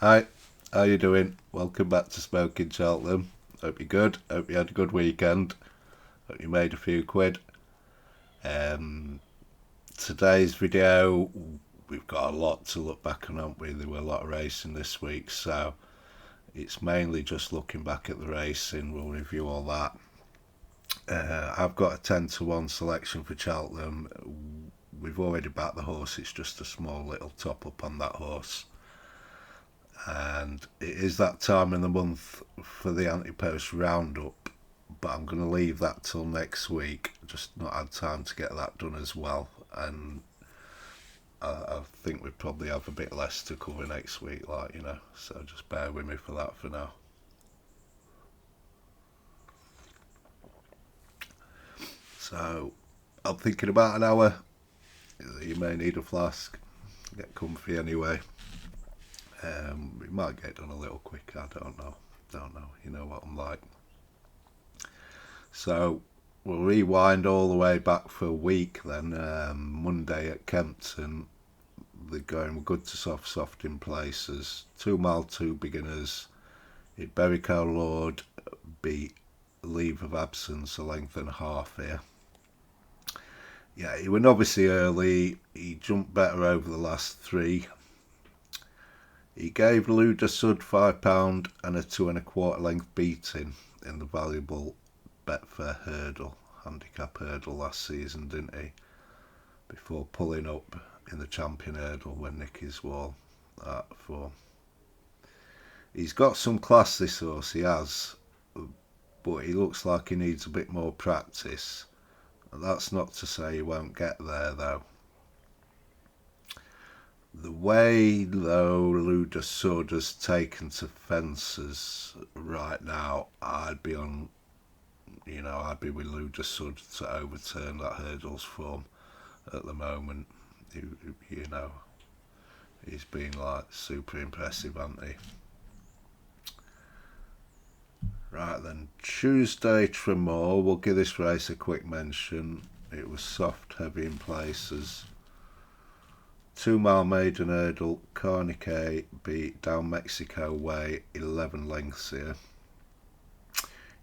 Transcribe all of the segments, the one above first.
Hi, how you doing? Welcome back to Smoking Cheltenham. Hope you're good. Hope you had a good weekend. Hope you made a few quid. Um, Today's video, we've got a lot to look back on, haven't we? There were a lot of racing this week, so it's mainly just looking back at the racing. We'll review all that. I've got a 10 to 1 selection for Cheltenham. We've already backed the horse, it's just a small little top up on that horse. And it is that time in the month for the ante-post roundup, but I'm going to leave that till next week. Just not had time to get that done as well, and I think we probably have a bit less to cover next week, so just bear with me for that for now. So I'm thinking about an hour. You may need a flask. Get comfy anyway. We might get done a little quicker. I don't know. Don't know. You know what I'm like. So we'll rewind all the way back for a week then. Monday at Kempton, they're going good to soft in places. 2 mile, two beginners. It Berrico Lord beat Leave of Absence a length and a half here. Yeah, he went obviously early. He jumped better over the last three. He gave Luda Sud £5 and a 2 1/4 length beating in the valuable Betfair hurdle, handicap hurdle last season, didn't he? Before pulling up in the champion hurdle when Nicky's wall that form. He's got some class, this horse, he has, but he looks like he needs a bit more practice. That's not to say he won't get there though. The way though Luda Sud has taken to fences right now, I'd be with Luda Sud to overturn that hurdles form at the moment. He's been like super impressive, hasn't he? Right then, Tuesday Trinmore, we'll give this race a quick mention. It was soft, heavy in places. 2 mile maiden hurdle, Carnique beat Down Mexico Way 11 lengths here.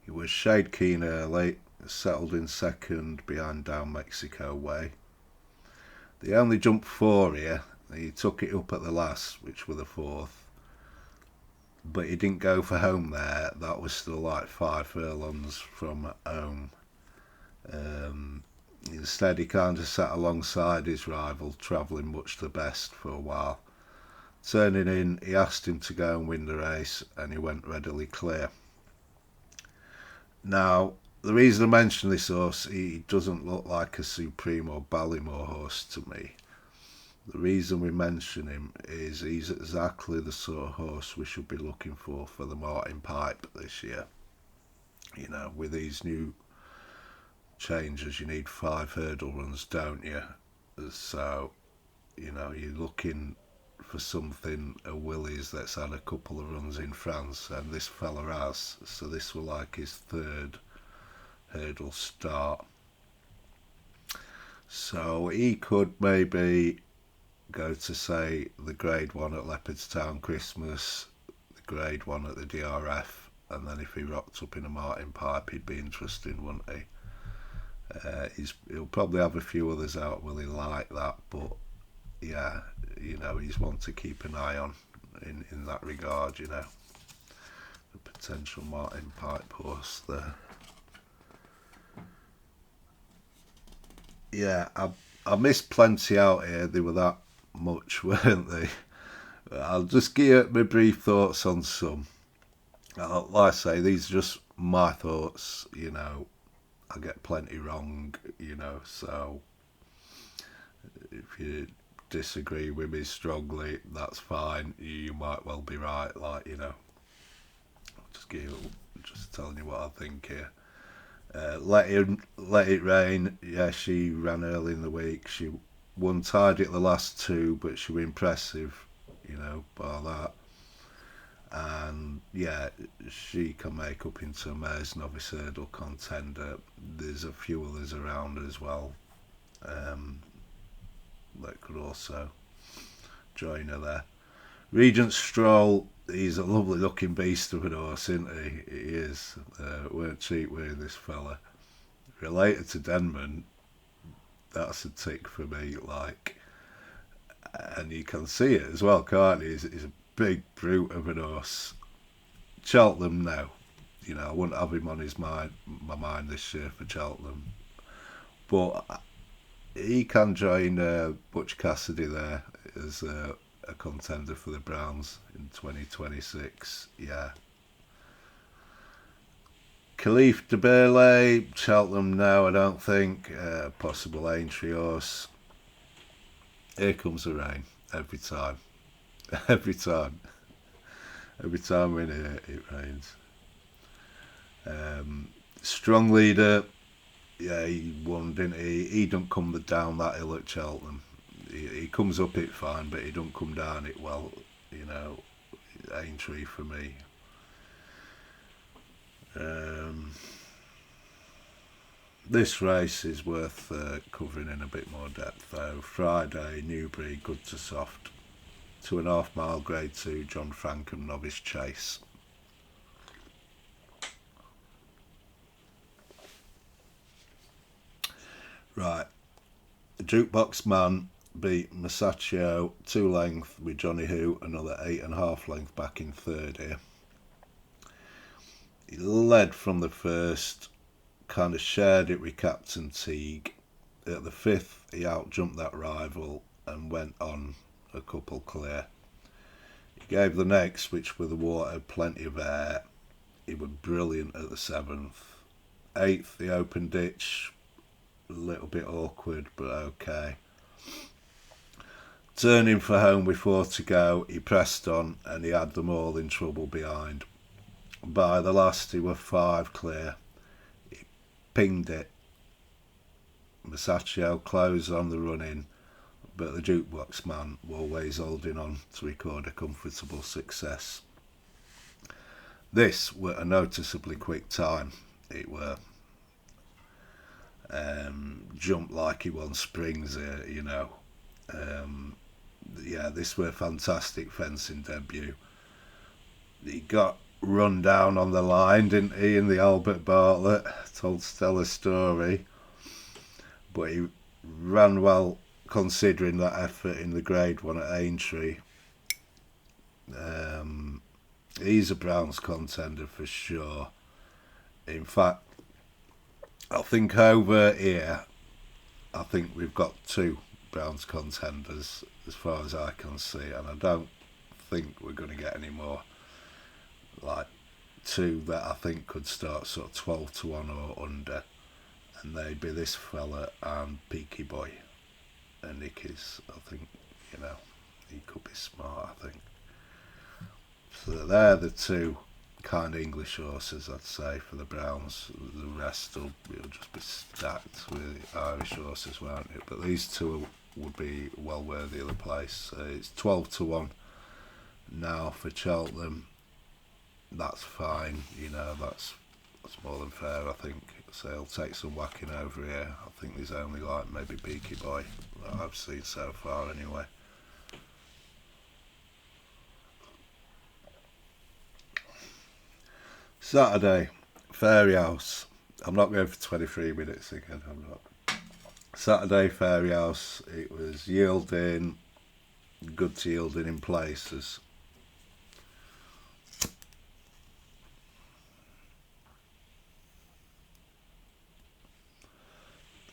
He was shade keen early, settled in second behind Down Mexico Way. They only jumped 4 here. He took it up at the last, which were the 4th. But he didn't go for home there. That was still like 5 furlongs from home. Instead, he kind of sat alongside his rival, travelling much the best for a while. Turning in, he asked him to go and win the race, and he went readily clear. Now, the reason I mention this horse, he doesn't look like a Supreme or Ballymore horse to me. The reason we mention him is he's exactly the sort of horse we should be looking for the Martin Pipe this year. With these new changes, you need 5 hurdle runs, don't you? So, you're looking for something, a Willys that's had a couple of runs in France, and this fella has. So this will like his 3rd hurdle start. So he could maybe go to, say, the grade 1 at Leopardstown Christmas, the grade 1 at the DRF, and then if he rocked up in a Martin Pipe, he'd be interesting, wouldn't he? He'll probably have a few others out, will he, like that, but yeah, he's one to keep an eye on in that regard, the potential Martin Pipe horse there. Yeah, I missed plenty out here. They were that much, weren't they? I'll just give you my brief thoughts on some. Like I say, these are just my thoughts, I get plenty wrong, so if you disagree with me strongly, that's fine. You might well be right, just telling you what I think here. Let It Rain, yeah, she ran early in the week. She won tidy at the last 2, but she was impressive, by that. And yeah, she can make up into a mare's novice hurdle contender. There's a few others around as well that could also join her there. Regent Stroll, he's a lovely looking beast of an horse, isn't he? He is. Weren't cheap with this fella. Related to Denman, that's a tick for me, like. And you can see it as well, can't you? He's a big brute of an horse. Cheltenham, no. I wouldn't have him on my mind this year for Cheltenham. But he can join Butch Cassidy there as a contender for the Browns in 2026. Yeah. Khalif de Burley, Cheltenham, no, I don't think. Possible Aintree horse. Here comes the rain every time. Every time. Every time we're in here, it rains. Strong leader. Yeah, he won, didn't he? He don't come down that hill at Cheltenham. He comes up it fine, but he don't come down it well. Aintree for me. This race is worth covering in a bit more depth though. Friday, Newbury, good to soft. 2.5 mile grade 2, John Frankham novice chase. Right, the Jukebox Man beat Masaccio 2 length with Johnny Who, another 8.5 length back in third here. He led from the first, kind of shared it with Captain Teague. At the 5th, he outjumped that rival and went on a couple clear. He gave the next, which were the water, plenty of air. He was brilliant at the 7th. 8th, the open ditch, a little bit awkward, but okay. Turning for home with 4 to go, he pressed on and he had them all in trouble behind. By the last, he were 5 clear. He pinged it. Masaccio closed on the run-in, but the Jukebox Man were always holding on to record a comfortable success. This were a noticeably quick time. It were jumped like he won springs here, Yeah, this were a fantastic fencing debut. He got run down on the line, didn't he, in the Albert Bartlett? Told Stella story. But he ran well considering that effort in the grade 1 at Aintree. He's a Browns contender for sure. In fact, I think over here, I think we've got 2 Browns contenders as far as I can see, and I don't think we're going to get any more. Like 2 that I think could start sort of 12 to 1 or under, and they'd be this fella and Peaky Boy. And Nick is, I think, he could be smart, I think. So they're the 2 kind of English horses, I'd say, for the Browns. The rest will just be stacked with Irish horses, won't it? But these 2 would be well worthy of the place. It's 12 to 1 now for Cheltenham. That's fine, that's more than fair, I think. So he'll take some whacking over here. I think there's only like maybe Beaky Boy that I've seen so far anyway. Saturday, Fairyhouse. I'm not going for 23 minutes again, I'm not. Saturday, Fairyhouse. It was yielding, good to yielding in places.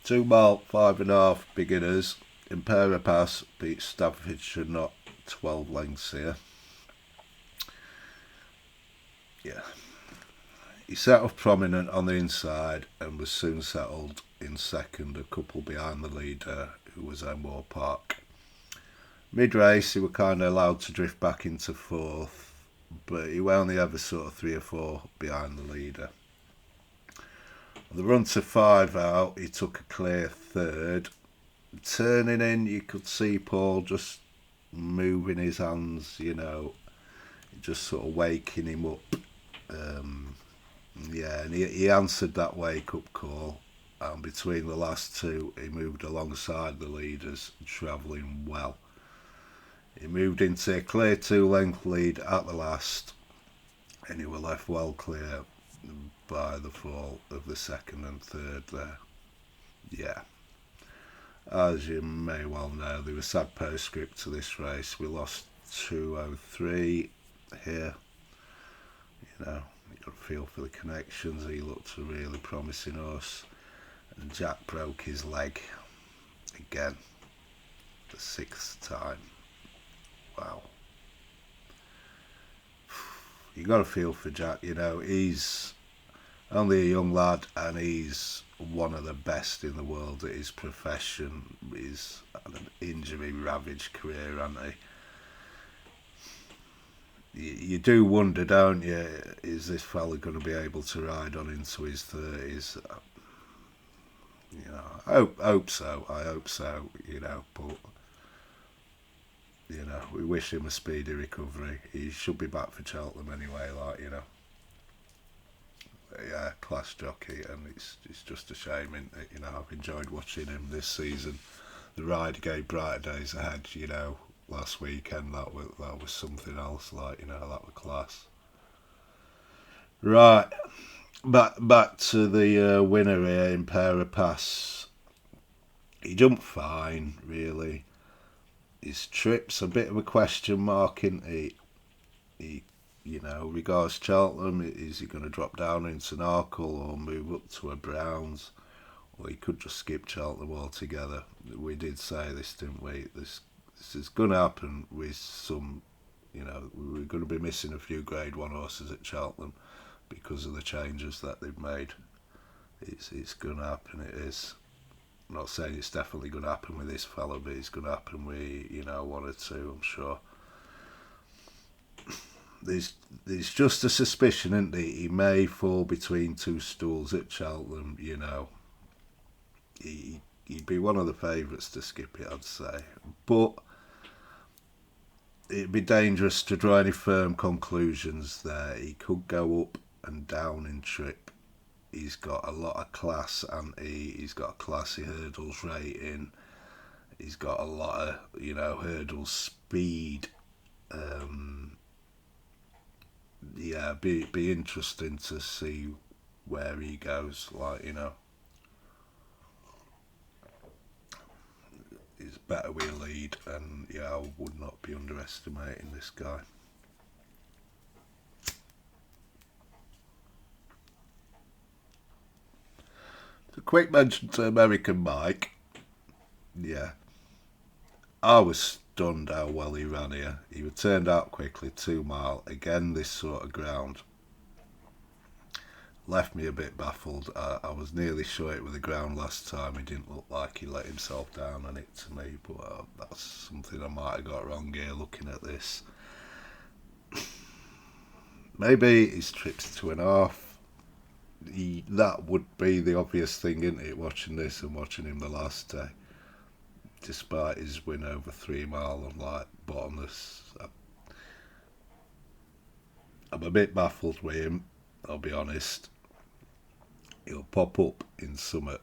Two mile, 5.5 beginners. Impera Pass beat Staffordshire Not 12 lengths here. Yeah. He set off prominent on the inside and was soon settled in second, a couple behind the leader, who was Enmore Park. Mid-race, he was kind of allowed to drift back into 4th, but he was only ever sort of 3 or 4 behind the leader. On the run to 5 out, he took a clear 3rd. Turning in, you could see Paul just moving his hands, just sort of waking him up. And he answered that wake-up call. And between the last 2, he moved alongside the leaders, travelling well. He moved into a clear 2 length lead at the last, and he were left well clear by the fall of the second and third there. Yeah. As you may well know, there was sad postscript to this race. We lost 203 here. You know, you got to feel for the connections. He looked a really promising horse. And Jack broke his leg again, the 6th time. Wow. You got to feel for Jack. You know, he's only a young lad, and he's one of the best in the world at his profession. He's had an injury-ravaged career, hasn't he? You do wonder, don't you, is this fella going to be able to ride on into his 30s? You know, I hope so. I hope so, you know, but, you know, we wish him a speedy recovery. He should be back for Cheltenham anyway, like, you know. Yeah, class jockey, and it's just a shame, isn't it? You know, I've enjoyed watching him this season. The ride gave brighter days ahead, you know. Last weekend, that was something else, like, you know, that was class. Right, back to the winner here in Pass. He jumped fine, really. His trip's a bit of a question mark, isn't he? You know, regards Cheltenham, is he going to drop down into Narkle or move up to a Browns? Or he could just skip Cheltenham altogether. We did say this, didn't we? This is going to happen with some, you know, we're going to be missing a few Grade 1 horses at Cheltenham because of the changes that they've made. It's going to happen, it is. I'm not saying it's definitely going to happen with this fella, but it's going to happen with, you know, 1 or 2, I'm sure. There's just a suspicion, isn't there? He may fall between 2 stools at Cheltenham, you know. He'd be one of the favourites to skip it, I'd say. But it'd be dangerous to draw any firm conclusions there. He could go up and down in trip. He's got a lot of class, and he's got a classy hurdles rating. He's got a lot of, you know, hurdle speed. Yeah, be interesting to see where he goes. Like, you know, he's better with a lead, and yeah, I would not be underestimating this guy. A quick mention to American Mike. Yeah, I was stunned how well he ran here. He turned out quickly, 2 mile. Again, this sort of ground left me a bit baffled. I was nearly sure it was the ground last time. He didn't look like he let himself down on it to me, but that's something I might have got wrong here looking at this. Maybe his trip's 2.5. That would be the obvious thing, isn't it, watching this and watching him the last day. Despite his win over 3 mile on, like, bottomless. I'm a bit baffled with him, I'll be honest. He'll pop up in summer,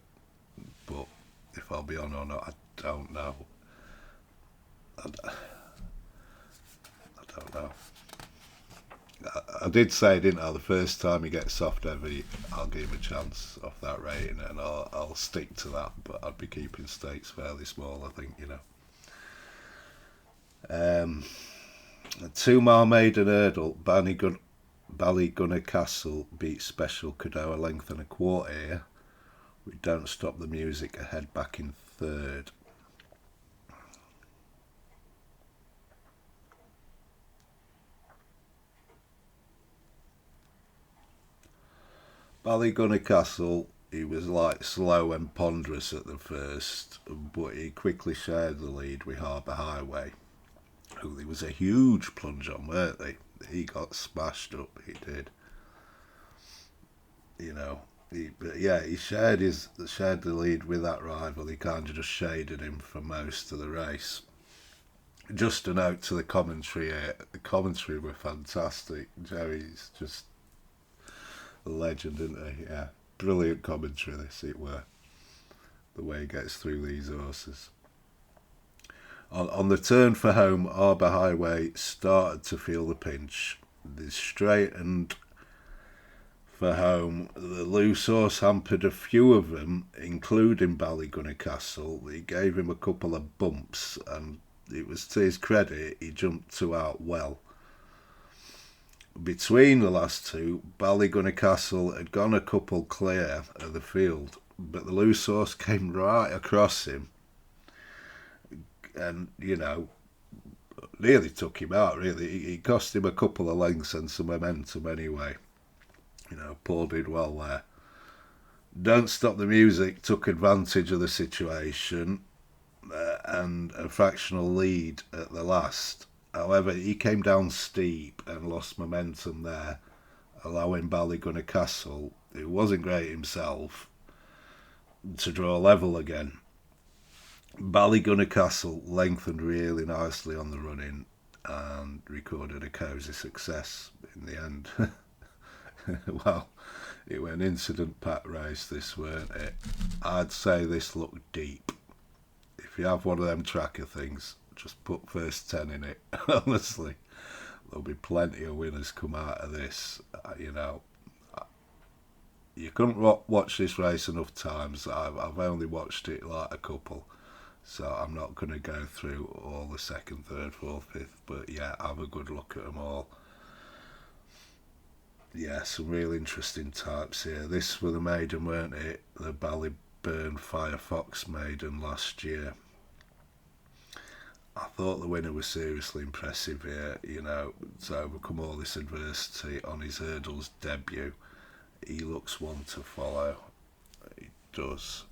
but if I'll be on or not, I don't know. I don't know. I did say, didn't I, the first time he gets soft heavy, I'll give him a chance off that rating, and I'll stick to that, but I'd be keeping stakes fairly small, I think, you know. A 2 mile maiden hurdle, Ballygunner Castle beat Special Cadeau 1.25 lengths here. We don't stop the music ahead back in 3rd. Ballygunner Castle, he was like slow and ponderous at the first, but he quickly shared the lead with Harbour Highway, who there was a huge plunge on, weren't they? He got smashed up, he did. You know, he shared the lead with that rival. He kind of just shaded him for most of the race. Just a note to the commentary here. The commentary were fantastic. Jerry's just a legend, isn't he? Yeah, brilliant commentary this it were. The way he gets through these horses. On the turn for home, Arbor Highway started to feel the pinch. They straightened for home. The loose horse hampered a few of them, including Ballygunner Castle. He gave him a couple of bumps, and it was to his credit he jumped two out well. Between the last two, Ballygunner Castle had gone a couple clear of the field, but the loose horse came right across him and, nearly took him out, really. He cost him a couple of lengths and some momentum anyway. Paul did well there. Don't Stop the Music took advantage of the situation and a fractional lead at the last. However, he came down steep and lost momentum there, allowing Ballygunner Castle, who wasn't great himself, to draw level again. Ballygunner Castle lengthened really nicely on the run-in and recorded a cosy success in the end. Well, it was an incident-packed race, this, weren't it? I'd say this looked deep. If you have one of them tracker things, just put first 10 in it. Honestly, there'll be plenty of winners come out of this. You couldn't watch this race enough times. I've only watched it like a couple, so I'm not going to go through all the second, third, fourth, fifth, but yeah, have a good look at them all. Yeah, some real interesting types here. This was the maiden, weren't it? The Ballyburn Firefox maiden last year. I thought the winner was seriously impressive here, to overcome all this adversity on his hurdles debut. He looks one to follow. He does.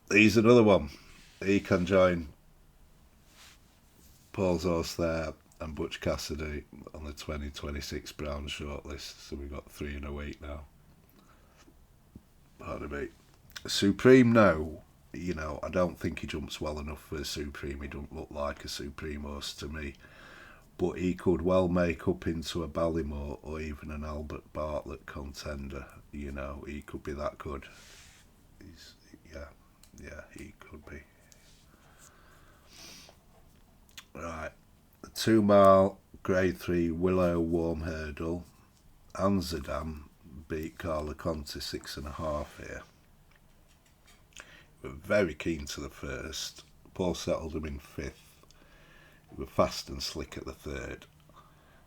He's another one. He can join Paul's horse there and Butch Cassidy on the 2026 Brown shortlist. So we've got 3 in a week now. Pardon me. Supreme, no. I don't think he jumps well enough for a Supreme. He don't look like a Supreme horse to me. But he could well make up into a Ballymore or even an Albert Bartlett contender. He could be that good. Yeah, he could be. Right. The 2 mile grade 3 Willow Warm Hurdle. Amsterdam beat Carla Conti 6.5 here. We were very keen to the first. Paul settled him in 5th. We were fast and slick at the 3rd.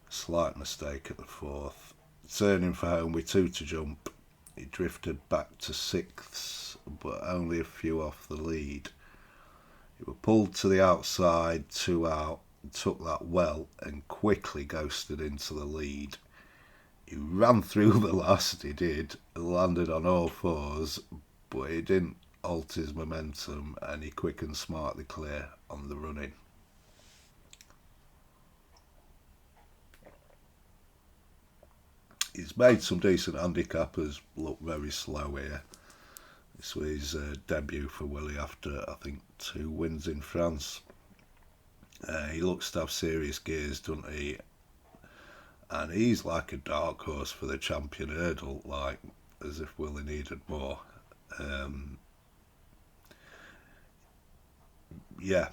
Slight mistake at the 4th. Turning for home with 2 to jump. He drifted back to 6th, but only a few off the lead. He was pulled to the outside, 2 out, and took that well and quickly ghosted into the lead. He ran through the last, he did, landed on all 4s, but he didn't alter his momentum and he quick and smartly clear on the run-in. He's made some decent handicappers look very slow here. This was his debut for Willie after, I think, 2 wins in France. He looks to have serious gears, doesn't he? And he's like a dark horse for the champion hurdle, like as if Willie needed more. Yeah,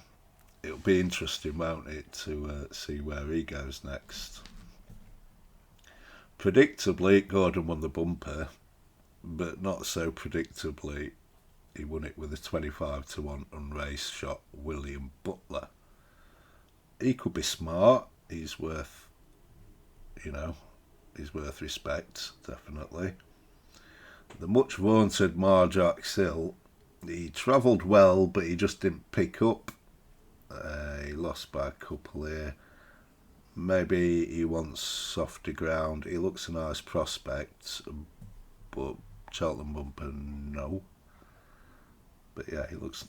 it'll be interesting, won't it, to see where he goes next. Predictably, Gordon won the bumper, but not so predictably, he won it with a 25-1 unraced shot, William Butler. He could be smart. He's worth respect, definitely. The much vaunted Marjack Sill, he travelled well, but he just didn't pick up. He lost by a couple here. Maybe he wants softer ground. He looks a nice prospect, but Cheltenham bumper, no. But yeah, he looks,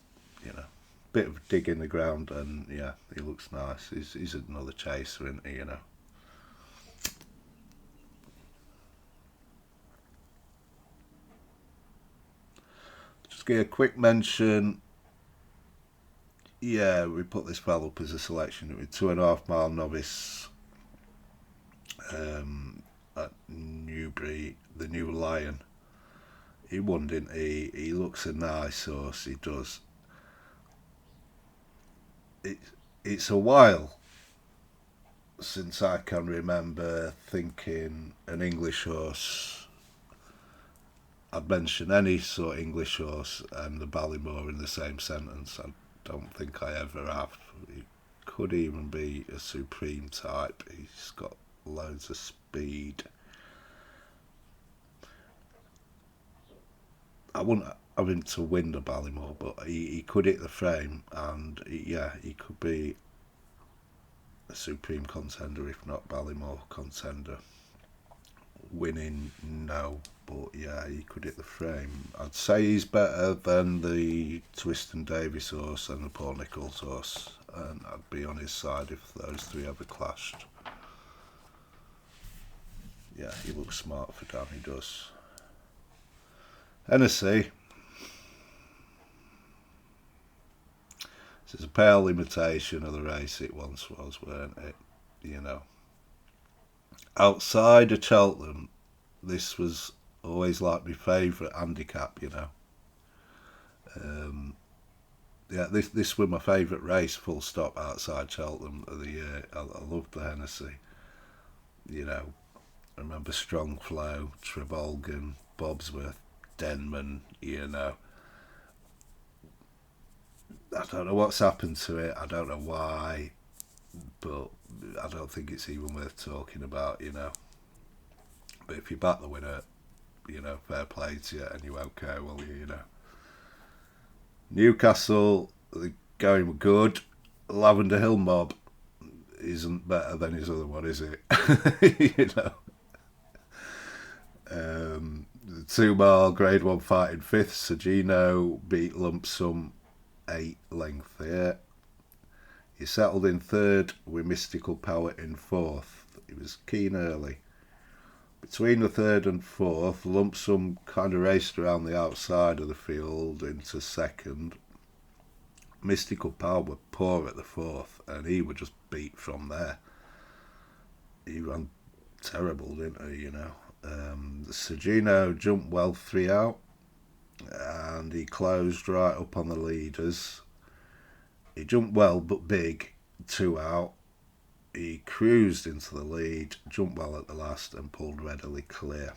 bit of dig in the ground, and yeah, he looks nice. He's another chaser, isn't he, Just give a quick mention. Yeah, we put this fella up as a selection with 2.5 mile novice at Newbury, the New Lion. He won, didn't he? He looks a nice horse, he does. It, it's a while since I can remember thinking an English horse. I'd mention any sort of English horse and the Ballymore in the same sentence. I don't think I ever have. He could even be a supreme type. He's got loads of speed. I wouldn't have him to win the Ballymore, but he could hit the frame, and he could be a supreme contender, if not Ballymore contender. Winning, no, but yeah, he could hit the frame. I'd say he's better than the Twiston Davis horse and the Paul Nicholls horse, and I'd be on his side if those three ever clashed. Yeah, he looks smart for Dan, he does. Hennessy. This is a pale imitation of the race it once was, weren't it? You know. Outside of Cheltenham, this was always like my favourite handicap, you know. Yeah, this was my favourite race, full stop, outside Cheltenham of the year. I loved the Hennessy. You know, I remember Strong Flow, Trevolgan, Bobsworth, Denman, you know. I don't know what's happened to it, I don't know why, but I don't think it's even worth talking about, you know. But if you back the winner, you know, fair play to you, and you won't care, will you, you know. Newcastle, the going were good. Lavender Hill Mob isn't better than his other one, is it? You know. The 2 mile Grade 1 fighting fifth, Sergino beat Lump Sum 8 length there. He settled in third with Mystical Power in fourth. He was keen early. Between the third and fourth, Lump Sum kind of raced around the outside of the field into second. Mystical Power were poor at the fourth, and he would just beat from there. He ran terrible, didn't he, you know. Sergino jumped well 3 out, and he closed right up on the leaders. He jumped well but big, 2 out. He cruised into the lead, jumped well at the last, and pulled readily clear.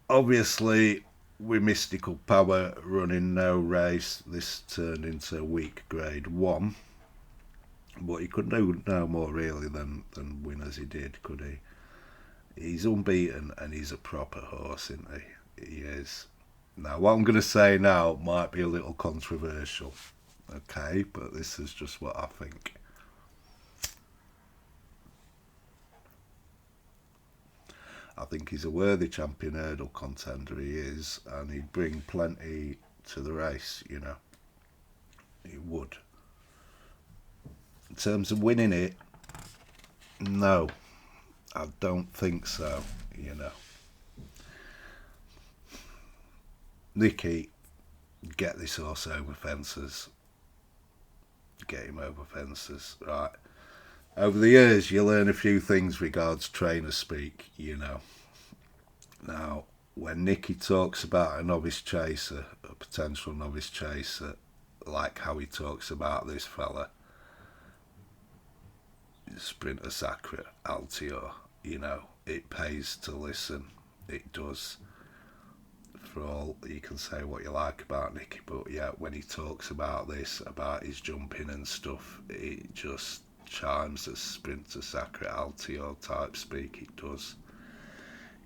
Obviously, with Mystical Power running no race, this turned into a weak Grade 1. But he could do no more really than win as he did, could he? He's unbeaten and he's a proper horse, isn't he? He is. Now, what I'm going to say now might be a little controversial, okay? But this is just what I think. I think he's a worthy champion hurdle contender, he is, and he'd bring plenty to the race, you know. He would. In terms of winning it, no, I don't think so, you know. Nicky, get this horse over fences. Get him over fences, right. Over the years, you learn a few things regards trainer speak, you know. Now, when Nicky talks about a novice chaser, a potential novice chaser, like how he talks about this fella, Sprinter Sacre, Altior, you know, it pays to listen. It does. For all you can say what you like about Nicky, but yeah, when he talks about this, about his jumping and stuff, it just chimes as Sprinter Sacre, Altior type speak. It does.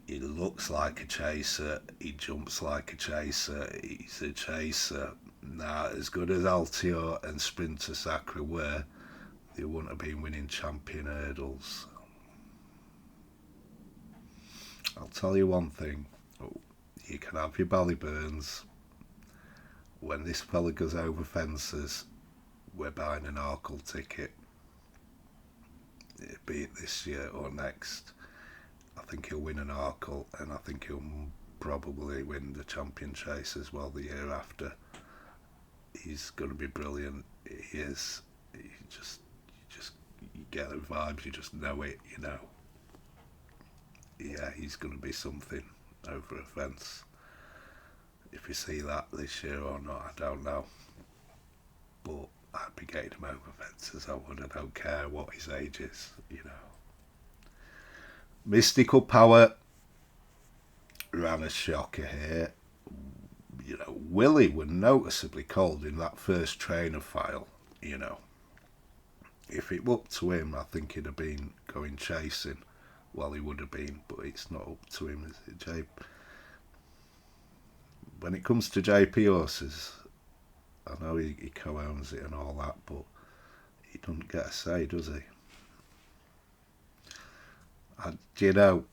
He looks like a chaser, he jumps like a chaser, he's a chaser. Now, as good as Altior and Sprinter Sacre were, they wouldn't have been winning champion hurdles. I'll tell you one thing, you can have your Ballyburns. When this fella goes over fences, we're buying an Arkle ticket. Be it this year or next. I think he'll win an Arkle, and I think he'll probably win the champion chase as well the year after. He's going to be brilliant. He is. You get the vibes, you just know it, you know. Yeah, he's going to be something. over a fence. If you see that this year or not, I don't know. But I'd be getting him over fences, I would. I don't care what his age is, you know. Mystical Power ran a shocker here. You know, Willie were noticeably cold in that first trainer file, you know. If it looked to him, I think he'd have been going chasing. Well, he would have been, but it's not up to him, is it, Jay? When it comes to JP horses, I know he co-owns it and all that, but he doesn't get a say, does he? Do you know,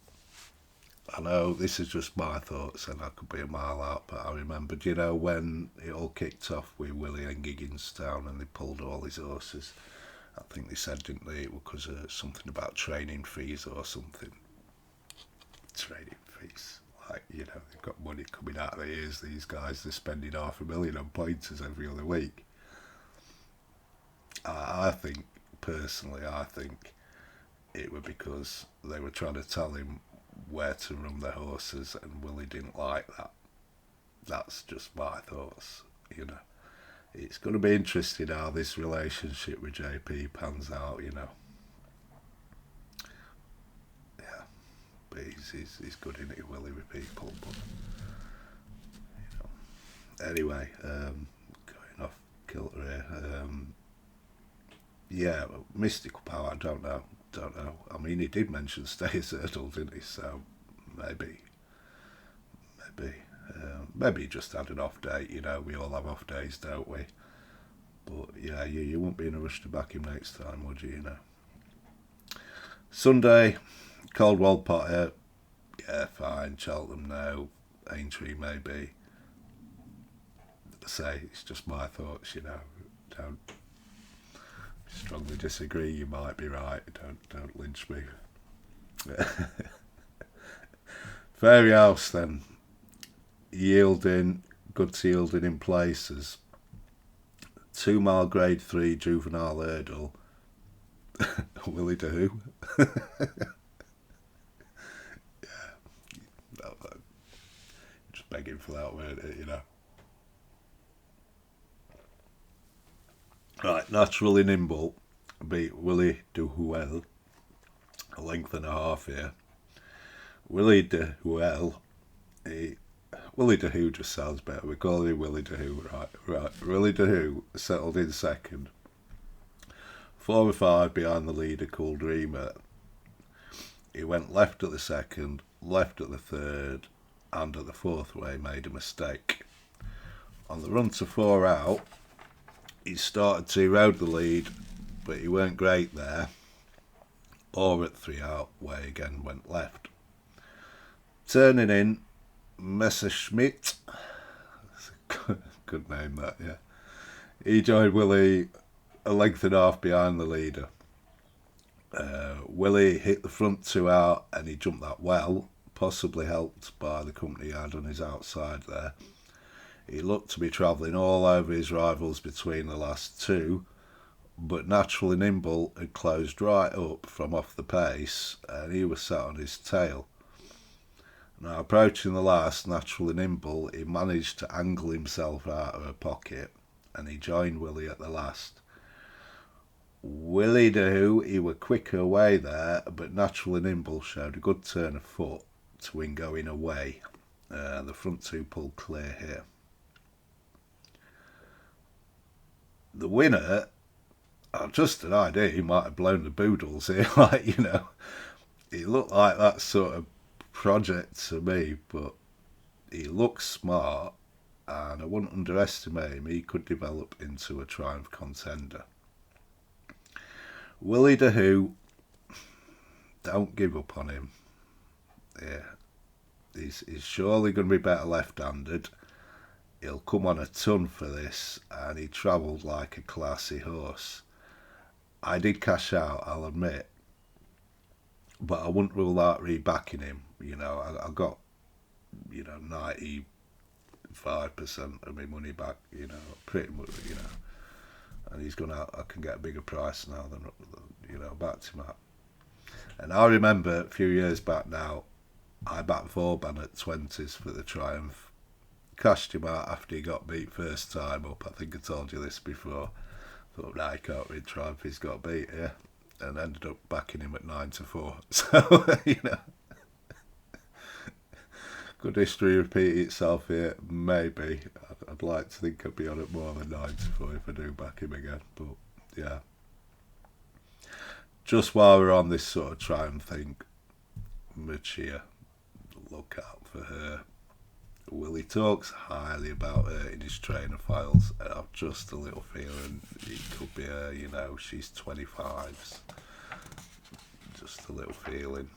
I know this is just my thoughts and I could be a mile out, but I remember, do you know when it all kicked off with Willie and Gigginstown and they pulled all his horses? I think they said, didn't they, it was because of something about training fees or something. Training fees. Like, you know, they've got money coming out of their ears, these guys. They're spending $500,000 on pointers every other week. I think, personally, it was because they were trying to tell him where to run their horses and Willie didn't like that. That's just my thoughts, you know. It's going to be interesting how this relationship with JP pans out, you know. Yeah, but he's good in it, Willie, with people. But you know. Anyway, going off kilter here. Yeah, Mystical Power. I don't know. I mean, he did mention Stayers Hurdle, didn't he? So maybe. Maybe he just had an off day, you know, we all have off days, don't we? But yeah, you won't be in a rush to back him next time, would you know? Sunday, Caldwell Potter, yeah, fine. Cheltenham, no. Aintree, maybe. I say, it's just my thoughts, you know. Don't strongly disagree, you might be right, don't lynch me. Fairyhouse then. Good yielding in places. 2 mile grade 3 juvenile hurdle. Willie to who? Yeah, no, just begging for that, weren't it, you know. Right, Naturally Nimble beat Willie de Huel, a length and a half here. Willie de Huel, Willie de Who just sounds better. We call him Willie de Who, right. Willie de Who settled in second. 4 or 5 behind the leader called Drinmore. He went left at the second, left at the third, and at the fourth where he made a mistake. On the run to 4 out, he started to erode the lead, but he weren't great there. Or at 3 out, where he again went left. Turning in, Messerschmitt, that's a good name that, yeah. He joined Willie a length and a half behind the leader. Willie hit the front 2 out and he jumped that well, possibly helped by the company he had on his outside there. He looked to be travelling all over his rivals between the last 2, but Naturally Nimble had closed right up from off the pace and he was sat on his tail. Now, approaching the last, Naturally Nimble, he managed to angle himself out of a pocket and he joined Willie at the last. Willie de Who, he were quicker away there, but Naturally Nimble showed a good turn of foot to win going away. The front 2 pulled clear here. The winner, just an idea, he might have blown the boodles here, like, you know. He looked like that sort of project to me, but he looks smart and I wouldn't underestimate him. He could develop into a Triumph contender. Willie de Who, don't give up on him. Yeah, he's surely going to be better left-handed. He'll come on a ton for this and he travelled like a classy horse. I did cash out, I'll admit, but I wouldn't rule out rebacking him. You know, I got, 95% of my money back, pretty much, and he's gonna, I can get a bigger price now than, backed him at. And I remember a few years back now, I backed Vauban at 20s for the Triumph. Cashed him out after he got beat first time up. I think I told you this before. Thought, nah, he can't win Triumph, he's got beat, yeah. And ended up backing him at 9-4. So, you know, could history repeat itself here? Maybe. I'd like to think I'd be on it more than 9-4 if I do back him again. But, yeah. Just while we're on this sort of Triumph thing, Machia, look out for her. Willie talks highly about her in his trainer files, and I've just a little feeling it could be her, you know, she's 25s. Just a little feeling.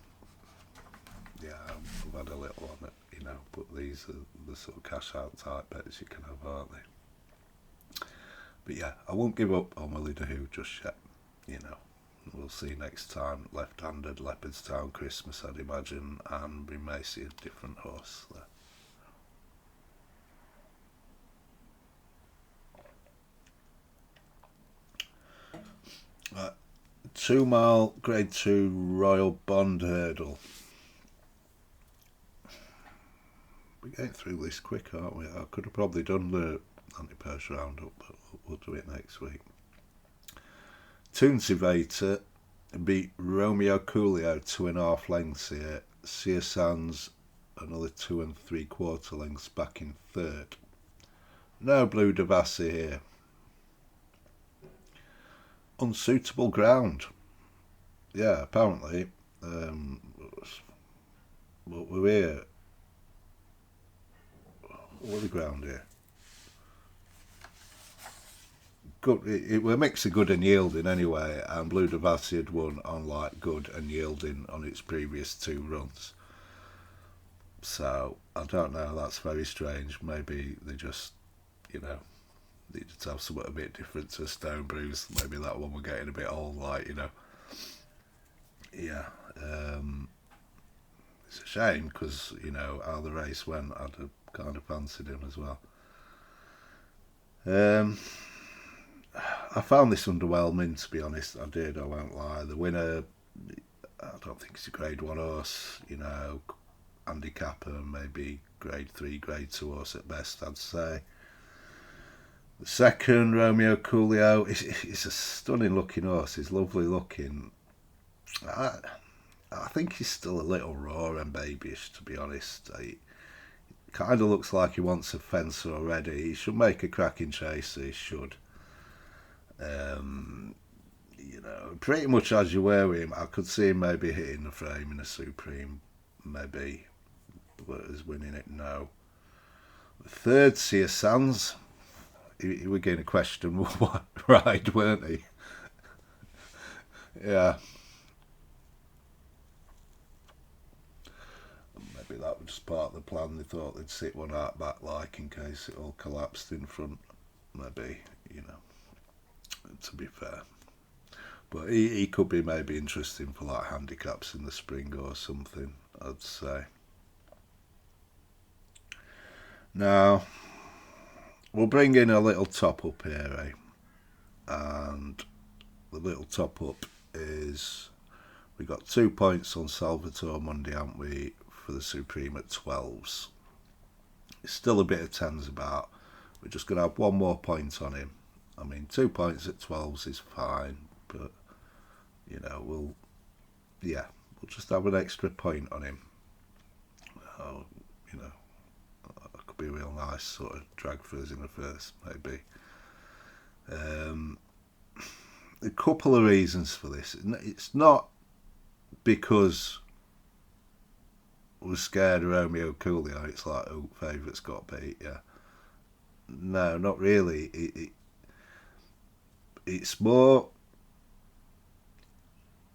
Yeah, I've had a little on it, you know, but these are the sort of cash out type bets you can have, aren't they? But yeah, I won't give up on Willie DeHoo just yet, you know. We'll see next time. Left-handed Leopardstown Christmas, I'd imagine, and we may see a different horse there. 2 mile grade 2 Royal Bond Hurdle. We're getting through this quick, aren't we? I could have probably done the ante-post roundup, but we'll do it next week. Toonsivator beat Romeo Coolio 2.5 lengths here. Sia Sands another 2 3/4 lengths back in third. No Blue Devassi here. Unsuitable ground. Yeah, apparently. We're here. What the ground here? Good. It were a mix of good and yielding anyway, and Blue Devassi had won on like good and yielding on its previous 2 runs. So I don't know. That's very strange. Maybe they just, you know, needed to have something a bit different to Stone Bruise. Maybe that one were getting a bit old, like, you know. Yeah. It's a shame because, you know, how the race went, I'd have kind of fancied him as well. I found this underwhelming, to be honest. I did, I won't lie. The winner, I don't think it's a grade 1 horse, you know, handicapper, maybe grade 3, grade 2 horse at best, I'd say. The second, Romeo Coolio, he's a stunning looking horse. He's lovely looking. I think he's still a little raw and babyish, to be honest. He kind of looks like he wants a fencer already. He should make a cracking chaser, he should. You know, pretty much as you were with him, I could see him maybe hitting the frame in a Supreme, maybe, but is winning it now. The third, Sia Sands. He was getting a question what ride, weren't he? Yeah. Maybe that was just part of the plan. They thought they'd sit one out back, like, in case it all collapsed in front. Maybe, you know, to be fair. But he could be maybe interesting for like handicaps in the spring or something, I'd say. Now, we'll bring in a little top up here, and the little top up is we got 2 points on Salvatore Monday, haven't we, for the Supreme at 12s. It's still a bit of 10s about. We're just going to have 1 more point on him. I mean, 2 points at 12s is fine, but, you know, we'll just have an extra point on him. Oh, you know, that could be a real nice sort of drag for us in the first, maybe. A couple of reasons for this. It's not because we're scared of Romeo Coolio. It's like, oh, favourite's got beat, yeah. No, not really. It's more.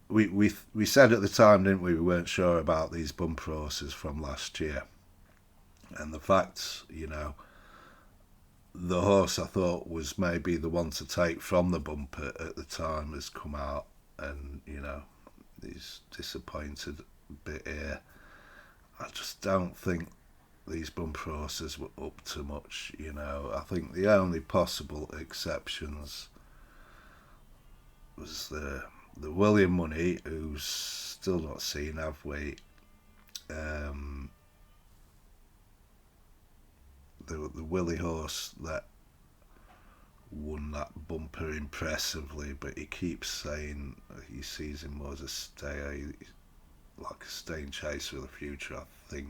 We said at the time, didn't we? We weren't sure about these bumper horses from last year, and the fact, you know, the horse I thought was maybe the one to take from the bumper at the time has come out, and, you know, he's disappointed a bit here. I just don't think these bumper horses were up to much, you know. I think the only possible exceptions was the William Money, who's still not seen, have we? um, the Willie horse that won that bumper impressively, but he keeps saying he sees him more as a stayer, like a staying chaser of the future. I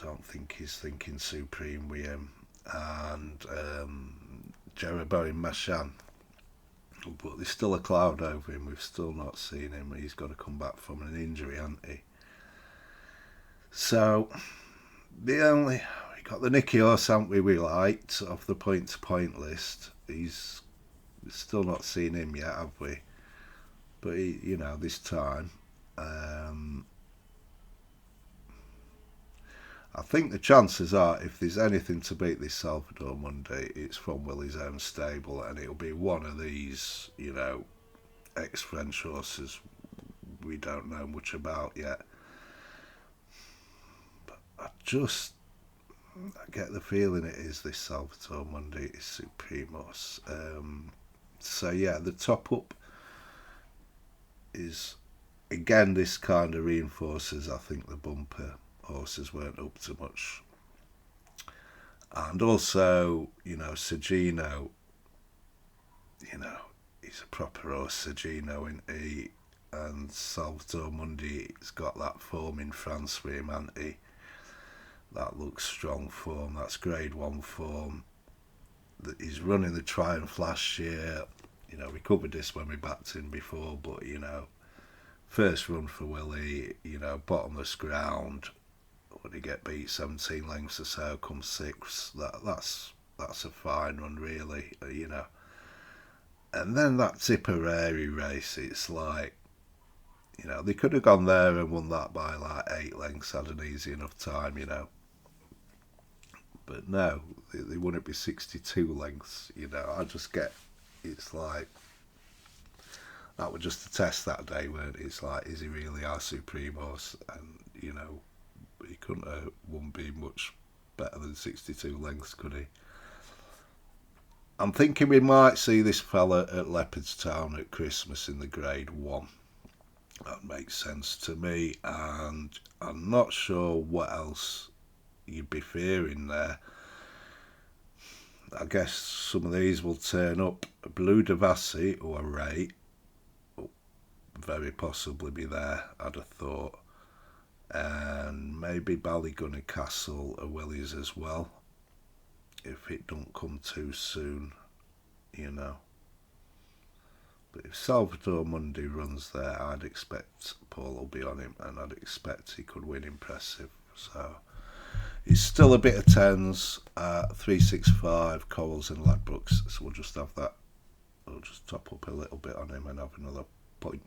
don't think he's thinking supreme with him. And Jeroboam Machan, but there's still a cloud over him. We've still not seen him. He's got to come back from an injury, hasn't he? So we got the Nicky horse, haven't we liked off the point to point list. We've still not seen him yet, have we? But this time, I think the chances are, if there's anything to beat this Salvador Monday, it's from Willie's own stable, and it'll be one of these, ex-French horses we don't know much about yet. But I get the feeling it is this Salvador Monday is Supremos. So yeah, the top up is, again, this kind of reinforces, I think, the bumper horses weren't up to much. And also, Sergino, he's a proper horse, Sergino, isn't he? And Salvatore Mundi's got that form in France with him, hasn't he? That looks strong form, that's grade 1 form. He's running the Triumph last year. We covered this when we backed him before, but, first run for Willie, bottomless ground. When he get beat 17 lengths or so, come 6th, that's a fine run, really, And then that Tipperary race, it's like, they could have gone there and won that by like 8 lengths, had an easy enough time, But no, they won it by 62 lengths, I just get, it's like, that was just a test that day, weren't it? It's like, is he really our supreme horse? And, he couldn't have won be much better than 62 lengths, could he? I'm thinking we might see this fella at Leopardstown at Christmas in the grade 1. That makes sense to me, and I'm not sure what else you'd be fearing there. I guess some of these will turn up. Blue Devassi or a Ray will very possibly be there, I'd have thought. And maybe Ballygunner Castle or Willie's as well, if it don't come too soon, But if Salvador Mundy runs there, I'd expect Paul will be on him, and I'd expect he could win impressive. So he's still a bit of tens at 365 Corals and Ladbrokes, so we'll just have that. We'll just top up a little bit on him and have another point.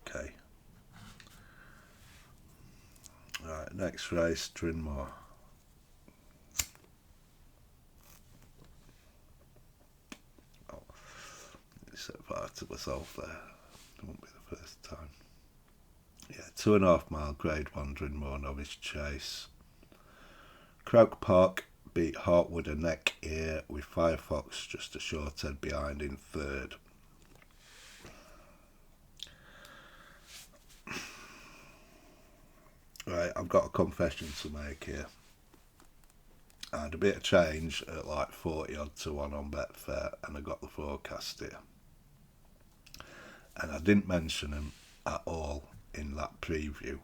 Okay. Right, next race, Drinmore. Oh, I set fire to myself there. It won't be the first time. Yeah, 2.5 mile grade 1 Drinmore novice chase. Croke Park beat Hartwood a neck here with Firefox just a short head behind in third. Right, I've got a confession to make here. I had a bit of change at like 40 odd to 1 on Betfair, and I got the forecast here. And I didn't mention them at all in that preview.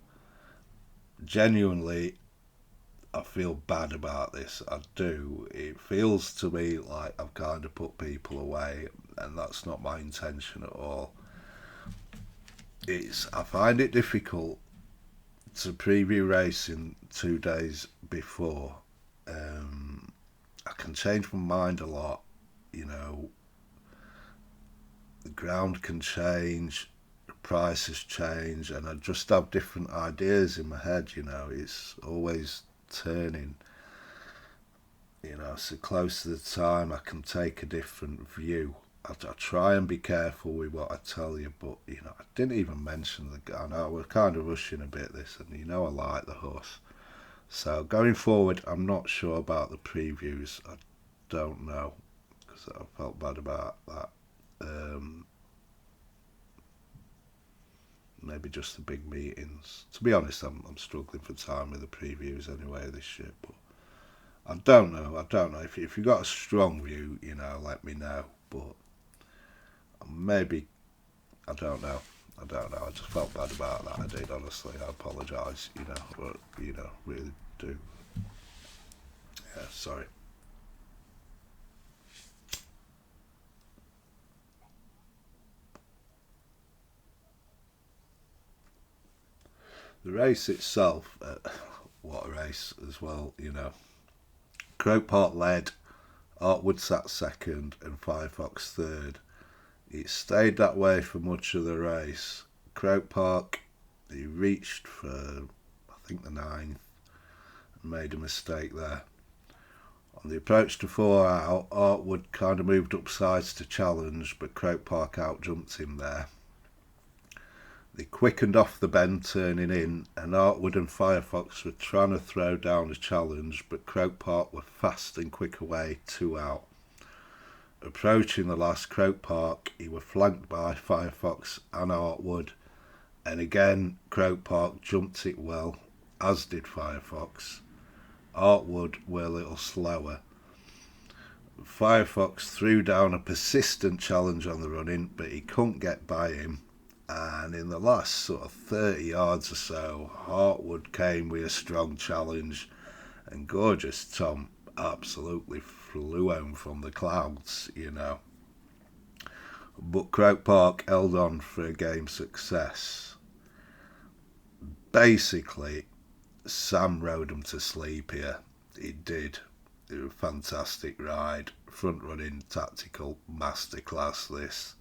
Genuinely, I feel bad about this. I do. It feels to me like I've kind of put people away, and that's not my intention at all. I find it difficult to preview racing 2 days before. I can change my mind a lot, the ground can change, the prices change, and I just have different ideas in my head, it's always turning, so close to the time I can take a different view. I try and be careful with what I tell you, but I didn't even mention I know we're kind of rushing a bit this, and I like the horse. So going forward, I'm not sure about the previews. I don't know, because I felt bad about that. maybe just the big meetings. To be honest, I'm struggling for time with the previews anyway this year, but I don't know. If you've got a strong view, let me know. But maybe, I don't know. I just felt bad about that. I did, honestly. I apologise, but, really do. Yeah, sorry. The race itself, what a race as well, Croke Park led, Artwood sat second, and Firefox third. It stayed that way for much of the race. Croke Park, he reached for, I think, the ninth, and made a mistake there. On the approach to 4 out, Artwood kind of moved up sides to challenge, but Croke Park outjumped him there. They quickened off the bend turning in, and Artwood and Firefox were trying to throw down a challenge, but Croke Park were fast and quick away, 2 out. Approaching the last Croke Park, he were flanked by Firefox and Artwood, and again Croke Park jumped it well, as did Firefox. Artwood were a little slower. Firefox threw down a persistent challenge on the run-in, but he couldn't get by him. And in the last sort of 30 yards or so, Artwood came with a strong challenge, and Gorgeous Tom absolutely flew home from the clouds, But Croke Park held on for a game success. Basically, Sam rode him to sleep here. He did. It was a fantastic ride. Front running, tactical masterclass this.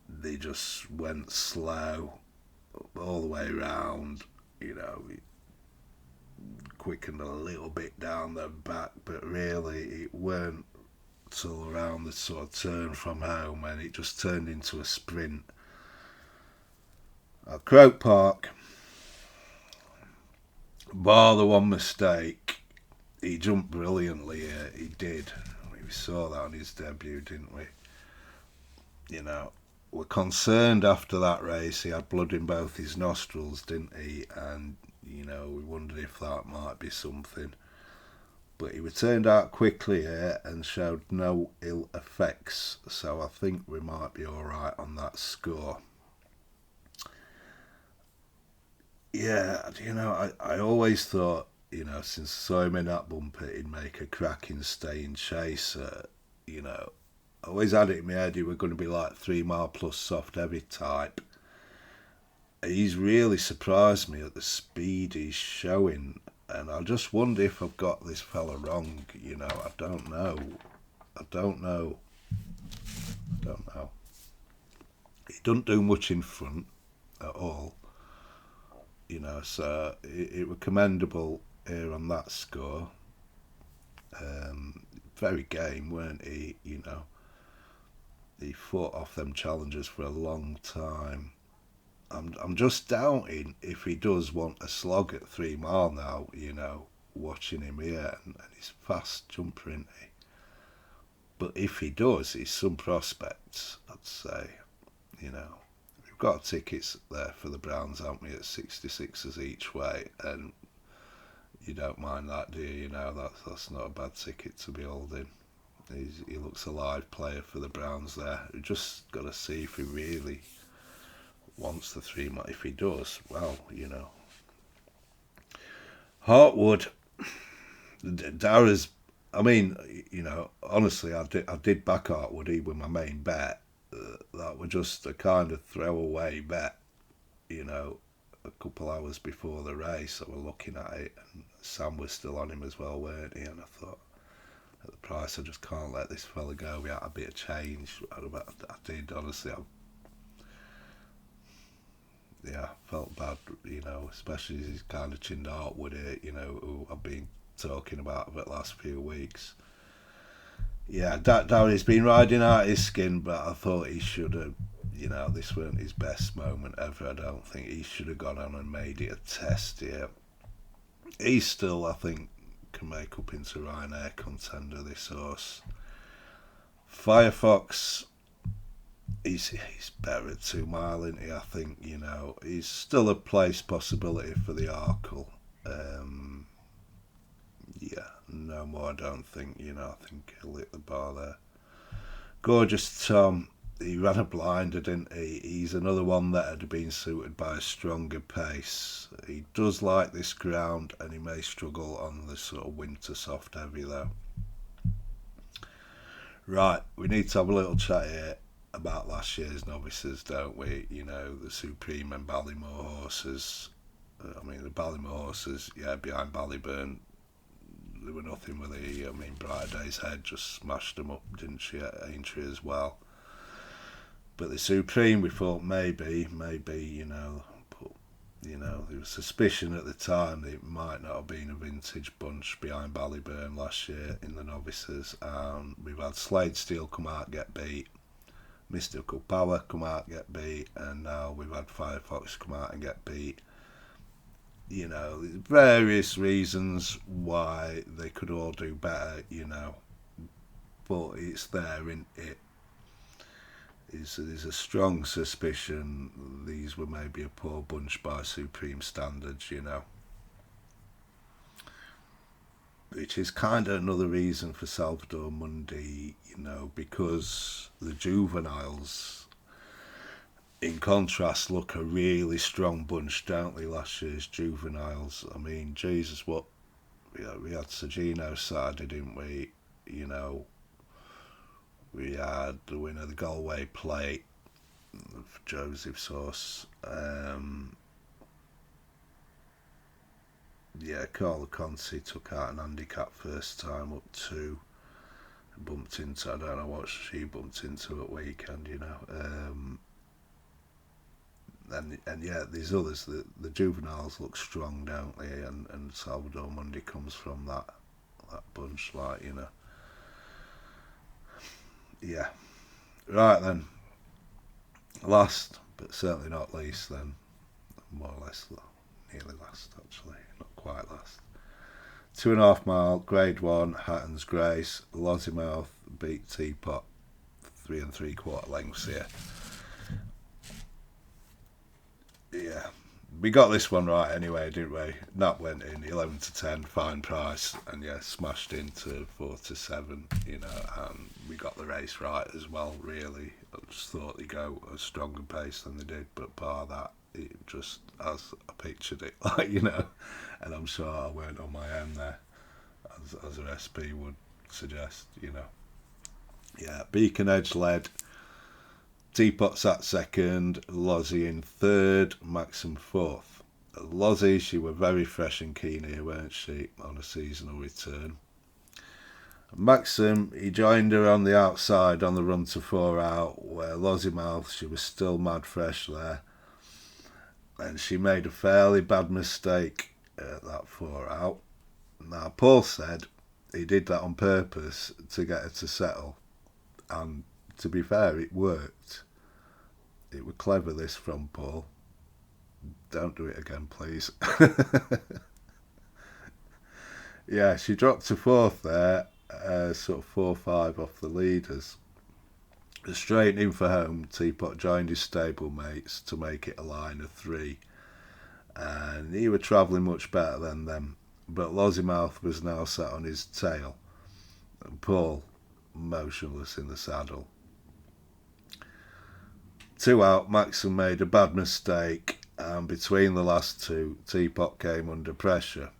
They just went slow all the way around, quickened a little bit down the back, but really it weren't till around the sort of turn from home and it just turned into a sprint. At Croke Park, bar the one mistake, he jumped brilliantly here. He did. We saw that on his debut, didn't we? We're concerned after that race. He had blood in both his nostrils, didn't he? And, we wondered if that might be something. But he returned out quickly here and showed no ill effects. So I think we might be all right on that score. Yeah, I always thought, since I saw him in that bumper, he'd make a cracking staying chaser, I always had it in my head he were going to be like 3 mile plus soft heavy type. He's really surprised me at the speed he's showing, and I just wonder if I've got this fella wrong. I don't know. He doesn't do much in front at all. So it was commendable here on that score. Very game, weren't he? He fought off them challengers for a long time. I'm just doubting if he does want a slog at 3 mile now, watching him here, and he's fast jumper, isn't he? But if he does, he's some prospects, I'd say. We've got tickets there for the Browns, haven't we, at 66s each way, and you don't mind that, do you? That's not a bad ticket to be holding. He looks a live player for the Browns there. We've just got to see if he really wants the 3 mile. If he does, well, Hartwood, Dara's, honestly, I did back Hartwood. He was my main bet. That was just a kind of throwaway bet, a couple hours before the race. I was looking at it, and Sam was still on him as well, weren't he? And I thought, at the price, I just can't let this fella go without a bit of change. I did, honestly. I felt bad, especially as he's kind of chinned Artwood here, who I've been talking about for the last few weeks. Yeah, Darry's been riding out his skin, but I thought he should have, this weren't his best moment ever. I don't think he should have gone on and made it a test here. He still, I think, can make up into Ryanair contender, this horse. Firefox, he's better at 2 mile, isn't he? I think, he's still a place possibility for the Arkle. Um, yeah, no more. I don't think. I think he'll hit the bar there. Gorgeous Tom. He ran a blinder, didn't he? He's another one that had been suited by a stronger pace. He does like this ground, and he may struggle on the sort of winter soft heavy though. Right, we need to have a little chat here about last year's novices, don't we? The Supreme and Ballymore horses. I mean, the Ballymore horses, behind Ballyburn, they were nothing with the. I mean, Bright Day's Head just smashed them up, didn't she, at Aintree as well? But the Supreme, we thought maybe, but there was suspicion at the time that it might not have been a vintage bunch behind Ballyburn last year in the novices. We've had Slade Steel come out get beat, Mystical Power come out get beat, and now we've had Firefox come out and get beat. Various reasons why they could all do better, but it's there, isn't it? There's a strong suspicion these were maybe a poor bunch by Supreme standards, which is kind of another reason for Salvador Mundi, because the juveniles, in contrast, look a really strong bunch, don't they? Last year's juveniles. I mean, Jesus, what we had Sergino Saturday, didn't we? We had the winner of the Galway Plate, Joseph Sauce. Carla Conti took out an handicap first time up to, bumped into, I don't know what she bumped into at weekend, and these others, the juveniles look strong, don't they? And Salvador Mundi comes from that bunch, Yeah. Right then. Last, but certainly not least then. More or less, nearly last actually. Not quite last. 2.5 mile, grade 1, Hatton's Grace. Lossiemouth beat Teapot 3 3/4 lengths here. Yeah. We got this one right anyway, didn't we? Nat went in 11 to 10, fine price, and smashed into 4 to 7, and we got the race right as well, really. I just thought they'd go a stronger pace than they did, but bar that, it just as I pictured it, and I'm sure I weren't on my own there, as an SP would suggest, Yeah, Beacon Edge led. Teapot sat second, Lozzie in third, Maxim fourth. Lozzie, she were very fresh and keen here, weren't she, on a seasonal return. Maxim, he joined her on the outside on the run to 4 out, where Lossiemouth, she was still mad fresh there. And she made a fairly bad mistake at that 4 out. Now, Paul said he did that on purpose to get her to settle, and to be fair, it worked. It was clever, this, from Paul. Don't do it again, please. Yeah, she dropped to 4th there, sort of 4-5 off the leaders. Straight in for home, Teapot joined his stablemates to make it a line of 3. And he were travelling much better than them. But Lossiemouth was now sat on his tail, and Paul motionless in the saddle. 2 out, Maxim made a bad mistake, and between the last two, Teapot came under pressure.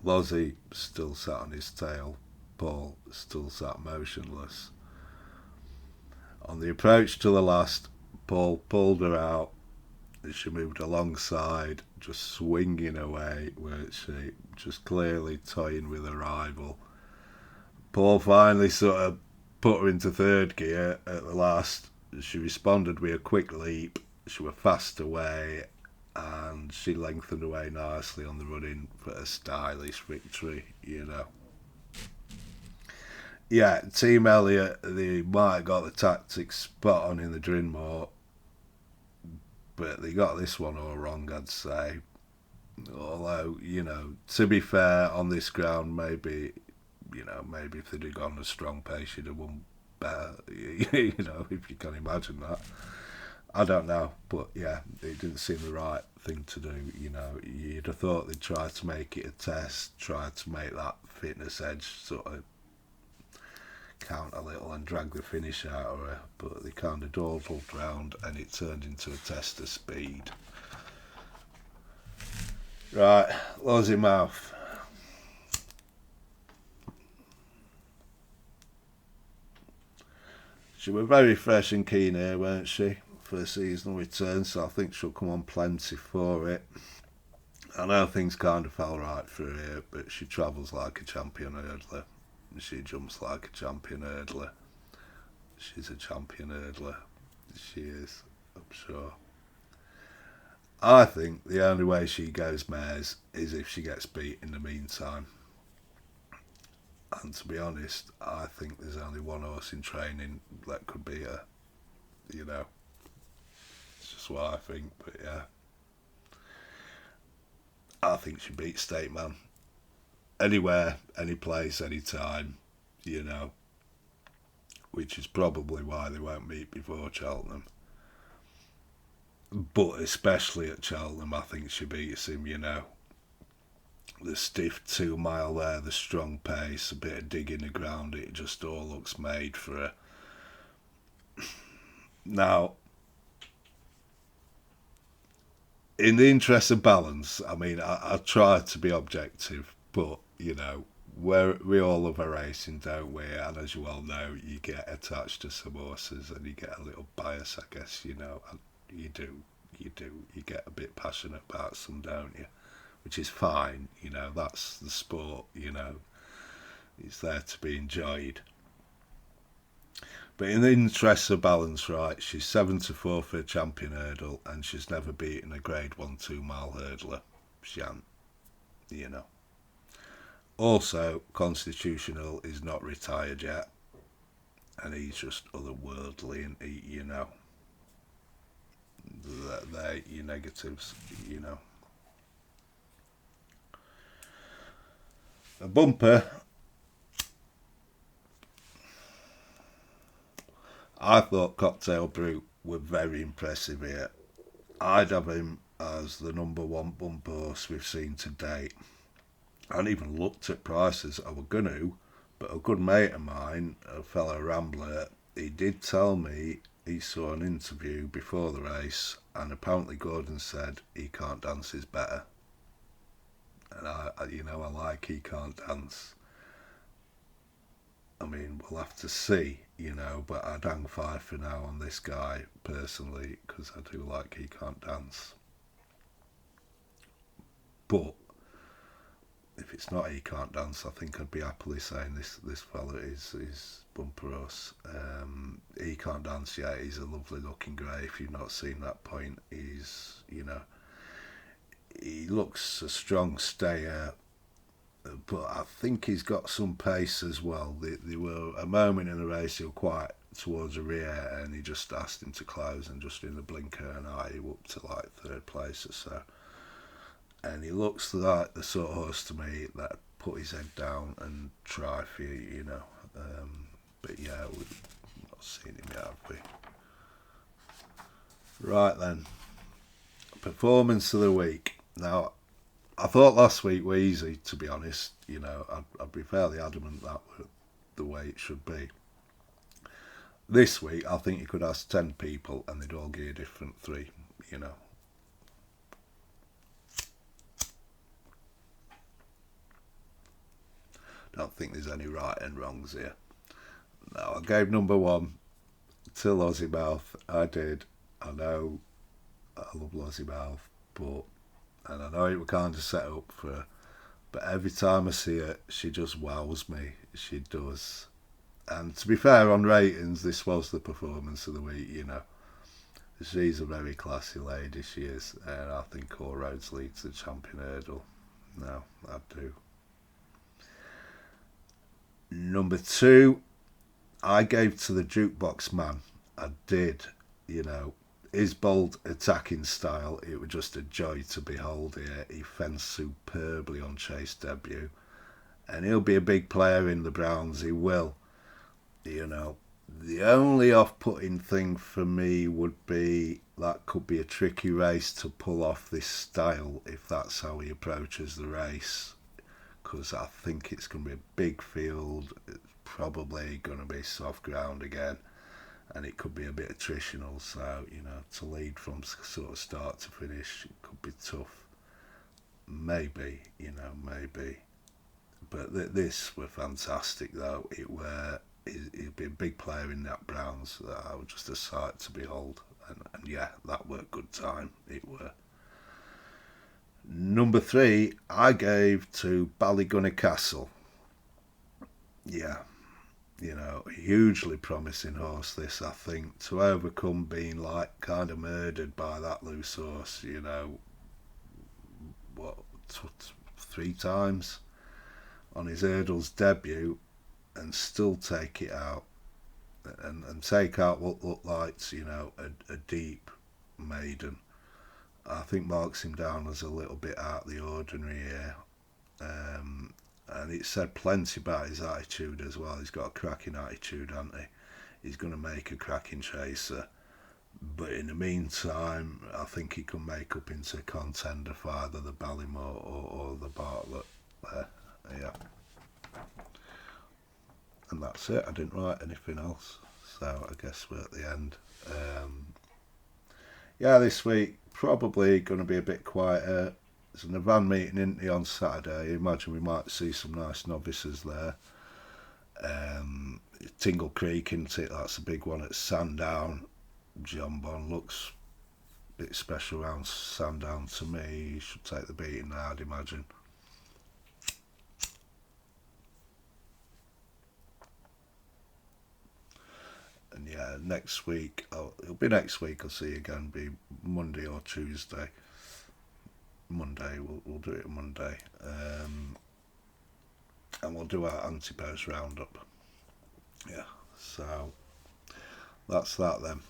Lozzie still sat on his tail, Paul still sat motionless. On the approach to the last, Paul pulled her out, and she moved alongside, just swinging away, weren't she? Just clearly toying with her rival. Paul finally sort of put her into 3rd gear at the last. She responded with a quick leap. She was fast away, and she lengthened away nicely on the run-in for a stylish victory, Yeah, Team Elliott, they might have got the tactics spot on in the Drinmore, but they got this one all wrong, I'd say. Although, to be fair, on this ground, maybe if they'd have gone a strong pace, she'd have won better, you know, if you can imagine that. I don't know, but yeah, it didn't seem the right thing to do. You know, you'd have thought they'd try to make it a test, try to make that fitness edge sort of count a little and drag the finish out of her, but they kind of dawdled round and it turned into a test of speed. Right, Lozzie Mouth. She was very fresh and keen here, weren't she, for a seasonal return, so I think she'll come on plenty for it. I know things kind of fell right for her here, but she travels like a champion hurdler. She jumps like a champion hurdler. She's a champion hurdler. She is, I'm sure. I think the only way she goes mares is if she gets beat in the meantime. And to be honest, I think there's only one horse in training that could be her. You know, it's just what I think. But yeah, I think she beats State Man. Anywhere, any place, any time. You know, which is probably why they won't meet before Cheltenham. But especially at Cheltenham, I think she beats him. You know, the stiff 2 mile there, the strong pace, a bit of dig in the ground, it just all looks made for her. Now, in the interest of balance, I mean, I try to be objective, but, you know, we all love a racing, don't we? And as you all know, you get attached to some horses and you get a little bias, I guess, you know, and you do. You get a bit passionate about some, don't you? Which is fine, you know, that's the sport, you know, it's there to be enjoyed. But in the interest of balance, right, she's 7-4 for a champion hurdle and she's never beaten a grade 1 2 mile hurdler. She ain't, you know. Also, Constitutional is not retired yet and he's just otherworldly, and he, you know, they're your negatives, you know. A bumper. I thought Cocktail Brute were very impressive here. I'd have him as the number one bumper horse we've seen to date. I hadn't even looked at prices. I was going to, but a good mate of mine, a fellow rambler, he did tell me he saw an interview before the race and apparently Gordon said He Can't Dance is better. And I like He Can't Dance. I mean, we'll have to see, you know, but I'd hang 5 for now on this guy, personally, because I do like He Can't Dance. But if it's not He Can't Dance, I think I'd be happily saying this fella is bumper horse. He Can't Dance, yeah, he's a lovely looking grey. If you've not seen that point, he's, you know, he looks a strong stayer, but I think he's got some pace as well. There were a moment in the race he was quite towards the rear and he just asked him to close and just in the blink of an eye he was up to like 3rd place or so. And he looks like the sort of horse to me that put his head down and try for you, you know. But yeah, we've not seen him yet, have we? Right then, performance of the week. Now, I thought last week were easy, to be honest. You know, I'd be fairly adamant that were the way it should be. This week, I think you could ask 10 people and they'd all give you a different 3, you know. Don't think there's any right and wrongs here. No, I gave number 1 to Lozzie Mouth. I did. I know I love Lozzie Mouth, but... and I know it was kind of set up for her, but every time I see her, she just wows me. She does. And to be fair, on ratings, this was the performance of the week, you know. She's a very classy lady, she is, and I think all roads lead to the champion hurdle. No, I do. Number 2, I gave to the Jukebox Man. I did, you know. His bold attacking style, it was just a joy to behold here. He fenced superbly on Chase debut. And he'll be a big player in the Browns, he will. You know, The only off-putting thing for me would be that could be a tricky race to pull off this style if that's how he approaches the race, because I think it's going to be a big field. It's probably going to be soft ground again, and it could be a bit attritional. So to lead from sort of start to finish, it could be tough. Maybe, maybe. But this were fantastic though. He'd be a big player in that Browns. That was just a sight to behold. And yeah, that were a good time. It were. Number 3, I gave to Ballygunner Castle. Yeah, hugely promising horse. This, I think, to overcome being like kind of murdered by that loose horse. What 3 times on his hurdles debut, and still take it out, and take out what looked like a deep maiden. I think marks him down as a little bit out of the ordinary here. And it said plenty about his attitude as well. He's got a cracking attitude, hasn't he? He's going to make a cracking chaser. But in the meantime, I think he can make up into a contender for either the Ballymore or the Bartlett. Yeah. And that's it. I didn't write anything else. So I guess we're at the end. Yeah, this week probably going to be a bit quieter. There's an Navan meeting, isn't there, on Saturday? I imagine we might see some nice novices there. Tingle Creek, isn't it? That's a big one at Sandown. John Bond looks a bit special around Sandown to me. He should take the beating now, I'd imagine. And yeah, next week, it'll be next week I'll see you again, be Monday or Tuesday. Monday, we'll do it Monday. And we'll do our ante-post roundup. Yeah, so that's that then.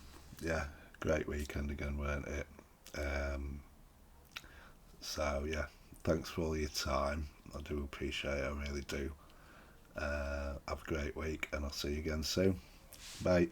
Yeah, great weekend again, weren't it? So yeah, thanks for all your time. I do appreciate it, I really do. Have a great week, and I'll see you again soon. Bye.